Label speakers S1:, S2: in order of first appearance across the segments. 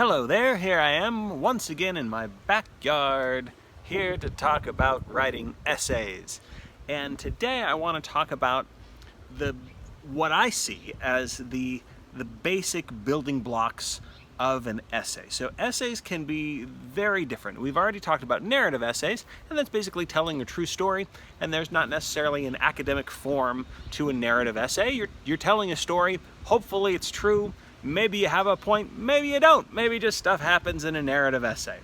S1: Hello there, here I am once again in my backyard, here to talk about writing essays. And today I want to talk about what I see as the basic building blocks of an essay. So essays can be very different. We've already talked about narrative essays, and that's basically telling a true story, and there's not necessarily an academic form to a narrative essay. You're telling a story, hopefully it's true. Maybe you have a point, maybe you don't. Maybe just stuff happens in a narrative essay.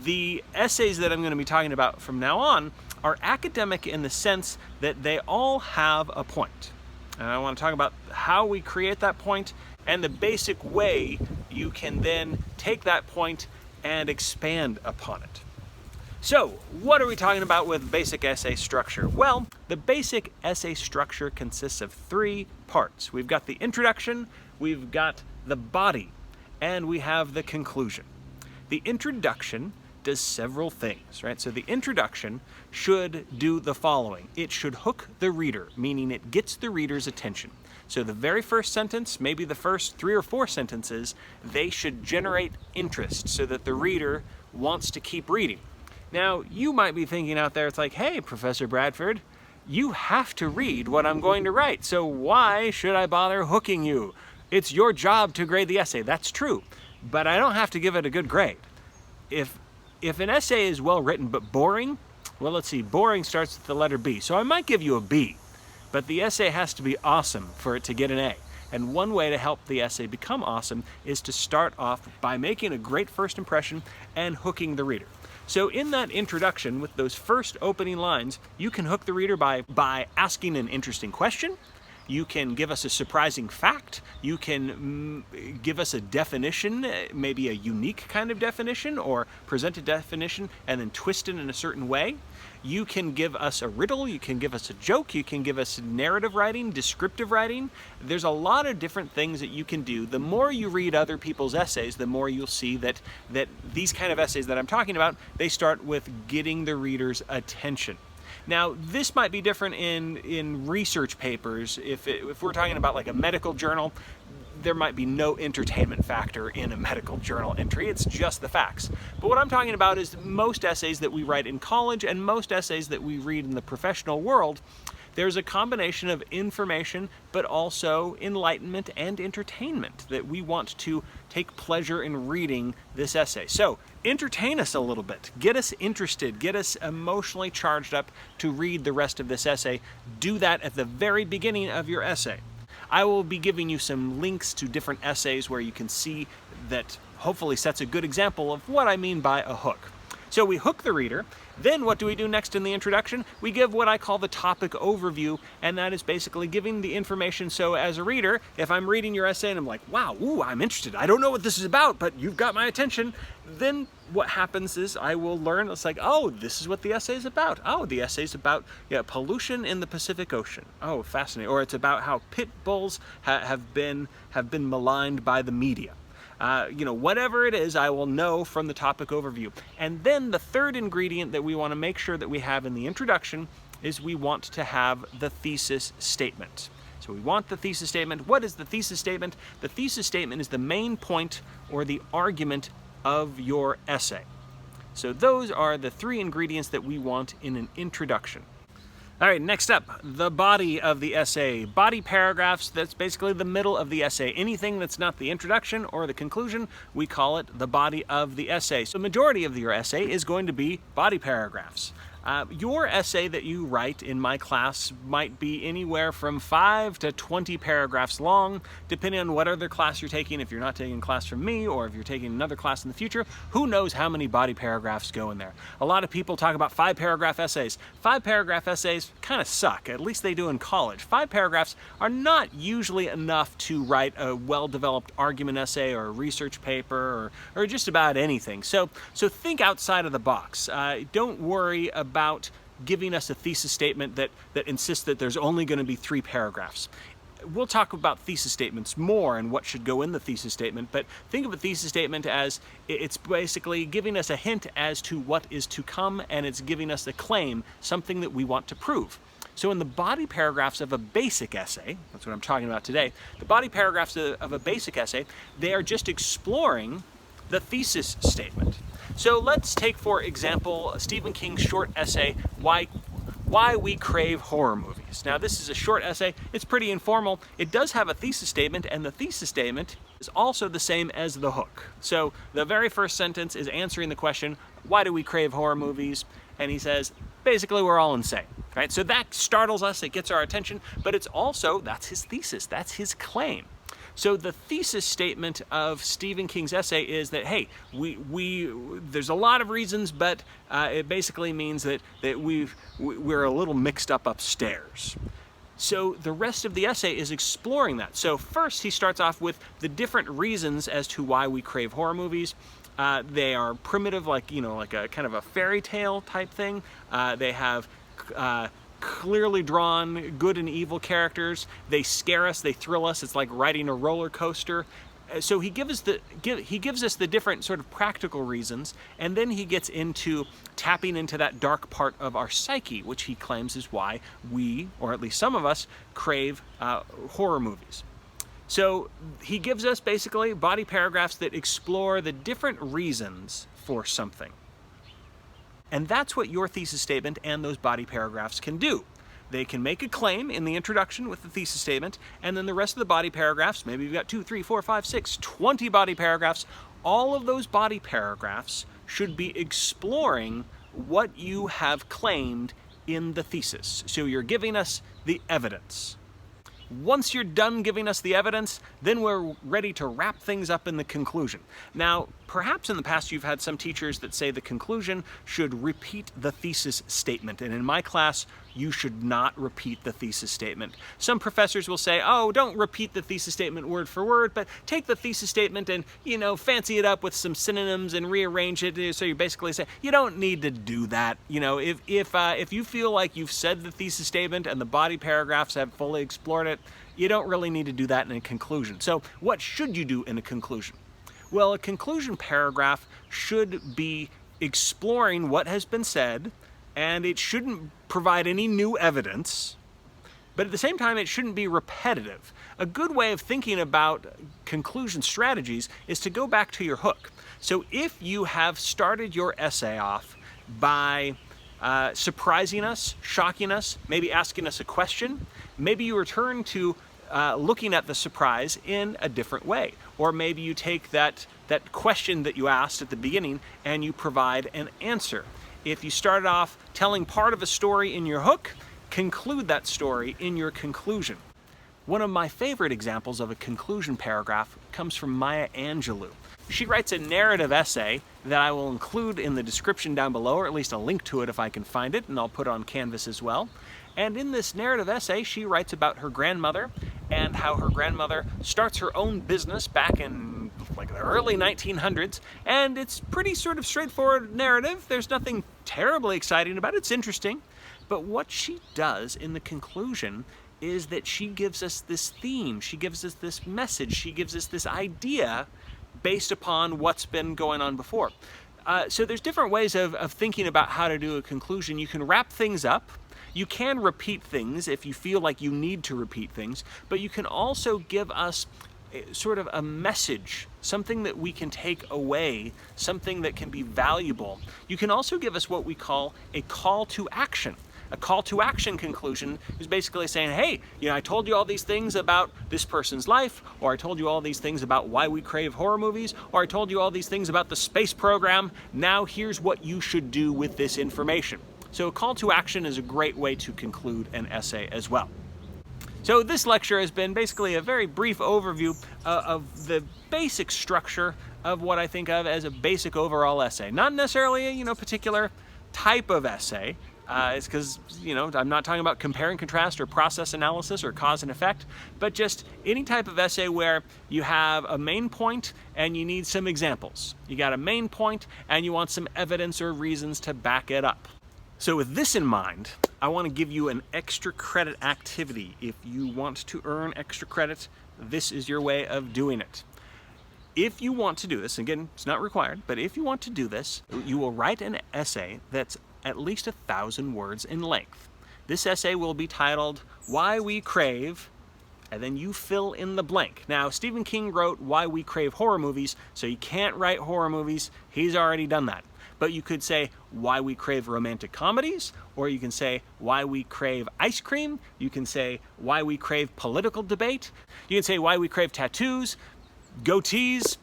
S1: The essays that I'm going to be talking about from now on are academic in the sense that they all have a point. And I want to talk about how we create that point and the basic way you can then take that point and expand upon it. So, what are we talking about with basic essay structure? Well, the basic essay structure consists of three parts. We've got the introduction, we've got the body, and we have the conclusion. The introduction does several things, right? So the introduction should do the following. It should hook the reader, meaning it gets the reader's attention. So the very first sentence, maybe the first 3 or 4 sentences, they should generate interest so that the reader wants to keep reading. Now, you might be thinking out there, it's like, hey, Professor Bradford, you have to read what I'm going to write, so why should I bother hooking you? It's your job to grade the essay. That's true, but I don't have to give it a good grade. If an essay is well written but boring, well, let's see, boring starts with the letter B, so I might give you a B, but the essay has to be awesome for it to get an A. And one way to help the essay become awesome is to start off by making a great first impression and hooking the reader. So in that introduction, with those first opening lines, you can hook the reader by asking an interesting question. You can give us a surprising fact. You can give us a definition, maybe a unique kind of definition, or present a definition and then twist it in a certain way. You can give us a riddle, you can give us a joke, you can give us narrative writing, descriptive writing. There's a lot of different things that you can do. The more you read other people's essays, the more you'll see that these kind of essays that I'm talking about, they start with getting the reader's attention. Now, this might be different in research papers. If we're talking about like a medical journal, there might be no entertainment factor in a medical journal entry. It's just the facts. But what I'm talking about is most essays that we write in college and most essays that we read in the professional world, there's a combination of information, but also enlightenment and entertainment that we want to take pleasure in reading this essay. So, entertain us a little bit. Get us interested. Get us emotionally charged up to read the rest of this essay. Do that at the very beginning of your essay. I will be giving you some links to different essays where you can see that hopefully sets a good example of what I mean by a hook. So we hook the reader. Then what do we do next in the introduction? We give what I call the topic overview, and that is basically giving the information. So as a reader, if I'm reading your essay and I'm like, wow, ooh, I'm interested. I don't know what this is about, but you've got my attention. Then what happens is I will learn, it's like, oh, this is what the essay is about. Oh, the essay is about pollution in the Pacific Ocean. Oh, fascinating. Or it's about how pit bulls have been maligned by the media. Whatever it is, I will know from the topic overview. And then the third ingredient that we want to make sure that we have in the introduction is we want to have the thesis statement. So we want the thesis statement. What is the thesis statement? The thesis statement is the main point or the argument of your essay. So those are the 3 ingredients that we want in an introduction. All right, next up, the body of the essay. Body paragraphs, that's basically the middle of the essay. Anything that's not the introduction or the conclusion, we call it the body of the essay. So the majority of your essay is going to be body paragraphs. Your essay that you write in my class might be anywhere from 5 to 20 paragraphs long, depending on what other class you're taking. If you're not taking a class from me, or if you're taking another class in the future, who knows how many body paragraphs go in there. A lot of people talk about 5-paragraph essays. 5-paragraph essays kind of suck, at least they do in college. 5 paragraphs are not usually enough to write a well-developed argument essay or a research paper or just about anything. So think outside of the box. Don't worry about giving us a thesis statement that insists that there's only going to be 3 paragraphs. We'll talk about thesis statements more and what should go in the thesis statement, but think of a thesis statement as it's basically giving us a hint as to what is to come, and it's giving us a claim, something that we want to prove. So in the body paragraphs of a basic essay, that's what I'm talking about today, the body paragraphs of a basic essay, they are just exploring the thesis statement. So let's take, for example, Stephen King's short essay, Why We Crave Horror Movies. Now this is a short essay, it's pretty informal. It does have a thesis statement, and the thesis statement is also the same as the hook. So the very first sentence is answering the question, why do we crave horror movies? And he says, basically we're all insane, right? So that startles us, it gets our attention, but it's also, that's his thesis, that's his claim. So the thesis statement of Stephen King's essay is that, hey, there's a lot of reasons, but it basically means that we're a little mixed up upstairs. So the rest of the essay is exploring that. So first he starts off with the different reasons as to why we crave horror movies. They are primitive, like a kind of a fairy tale type thing. They have clearly drawn good and evil characters. They scare us, they thrill us. It's like riding a roller coaster. So he gives us the different sort of practical reasons, and then he gets into tapping into that dark part of our psyche, which he claims is why we, or at least some of us, crave horror movies. So he gives us basically body paragraphs that explore the different reasons for something. And that's what your thesis statement and those body paragraphs can do. They can make a claim in the introduction with the thesis statement, and then the rest of the body paragraphs, maybe you've got 2, 3, 4, 5, 6, 20 body paragraphs, all of those body paragraphs should be exploring what you have claimed in the thesis. So you're giving us the evidence. Once you're done giving us the evidence, then we're ready to wrap things up in the conclusion. Now, perhaps in the past you've had some teachers that say the conclusion should repeat the thesis statement, and in my class, you should not repeat the thesis statement. Some professors will say, oh, don't repeat the thesis statement word for word, but take the thesis statement and, fancy it up with some synonyms and rearrange it. So you basically say, you don't need to do that. If you feel like you've said the thesis statement and the body paragraphs have fully explored it, you don't really need to do that in a conclusion. So what should you do in a conclusion? Well, a conclusion paragraph should be exploring what has been said, and it shouldn't provide any new evidence, but at the same time, it shouldn't be repetitive. A good way of thinking about conclusion strategies is to go back to your hook. So if you have started your essay off by surprising us, shocking us, maybe asking us a question, maybe you return to looking at the surprise in a different way. Or maybe you take that question that you asked at the beginning and you provide an answer. If you started off telling part of a story in your hook, conclude that story in your conclusion. One of my favorite examples of a conclusion paragraph comes from Maya Angelou. She writes a narrative essay that I will include in the description down below, or at least a link to it if I can find it, and I'll put it on Canvas as well. And in this narrative essay, she writes about her grandmother and how her grandmother starts her own business back in the early 1900s, and it's pretty sort of straightforward narrative. There's nothing terribly exciting about it. It's interesting. But what she does in the conclusion is that she gives us this theme, she gives us this message, she gives us this idea based upon what's been going on before. So there's different ways of thinking about how to do a conclusion. You can wrap things up. You can repeat things if you feel like you need to repeat things, but you can also give us sort of a message, something that we can take away, something that can be valuable. You can also give us what we call a call to action. A call to action conclusion is basically saying, hey, I told you all these things about this person's life, or I told you all these things about why we crave horror movies, or I told you all these things about the space program. Now here's what you should do with this information. So a call to action is a great way to conclude an essay as well. So this lecture has been basically a very brief overview of the basic structure of what I think of as a basic overall essay. Not necessarily a particular type of essay. It's because, I'm not talking about compare and contrast or process analysis or cause and effect, but just any type of essay where you have a main point and you need some examples. You got a main point and you want some evidence or reasons to back it up. So with this in mind, I want to give you an extra credit activity. If you want to earn extra credit, this is your way of doing it. If you want to do this, again, it's not required, but if you want to do this, you will write an essay that's at least 1,000 words in length. This essay will be titled, Why We Crave, and then you fill in the blank. Now, Stephen King wrote Why We Crave Horror Movies, so you can't write horror movies. He's already done that. But you could say Why We Crave Romantic Comedies, or you can say Why We Crave Ice Cream. You can say Why We Crave Political Debate. You can say Why We Crave Tattoos, goatees,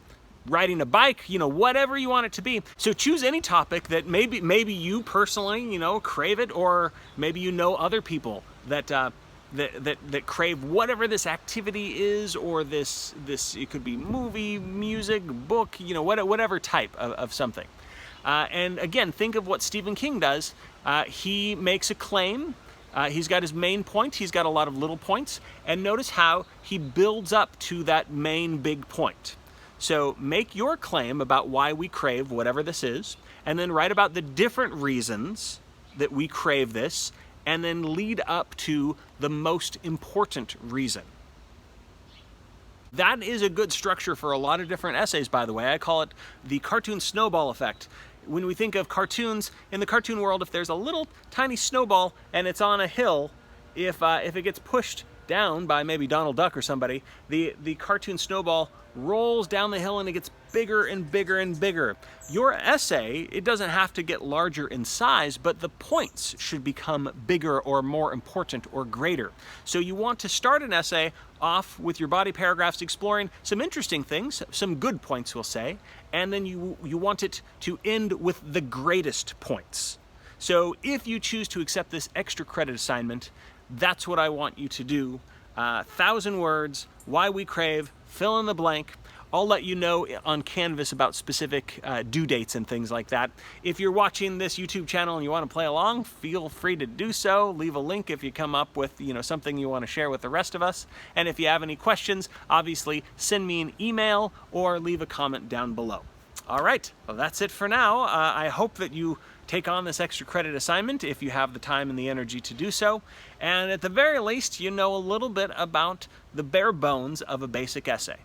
S1: riding a bike, whatever you want it to be. So choose any topic that maybe you personally, crave it, or maybe other people that that crave whatever this activity is, or this it could be movie, music, book, whatever type of something. And again, think of what Stephen King does. He makes a claim. He's got his main point. He's got a lot of little points. And notice how he builds up to that main big point. So make your claim about why we crave whatever this is, and then write about the different reasons that we crave this, and then lead up to the most important reason. That is a good structure for a lot of different essays, by the way. I call it the cartoon snowball effect. When we think of cartoons, in the cartoon world, if there's a little tiny snowball and it's on a hill, if it gets pushed down by maybe Donald Duck or somebody, the cartoon snowball rolls down the hill and it gets bigger and bigger and bigger. Your essay, it doesn't have to get larger in size, but the points should become bigger or more important or greater. So you want to start an essay off with your body paragraphs exploring some interesting things, some good points we'll say, and then you want it to end with the greatest points. So if you choose to accept this extra credit assignment, that's what I want you to do. 1,000 words, why we crave, fill in the blank. I'll let you know on Canvas about specific due dates and things like that. If you're watching this YouTube channel and you want to play along, feel free to do so. Leave a link if you come up with something you want to share with the rest of us. And if you have any questions, obviously send me an email or leave a comment down below. All right, well, that's it for now. I hope that you take on this extra credit assignment if you have the time and the energy to do so. And at the very least, you know a little bit about the bare bones of a basic essay.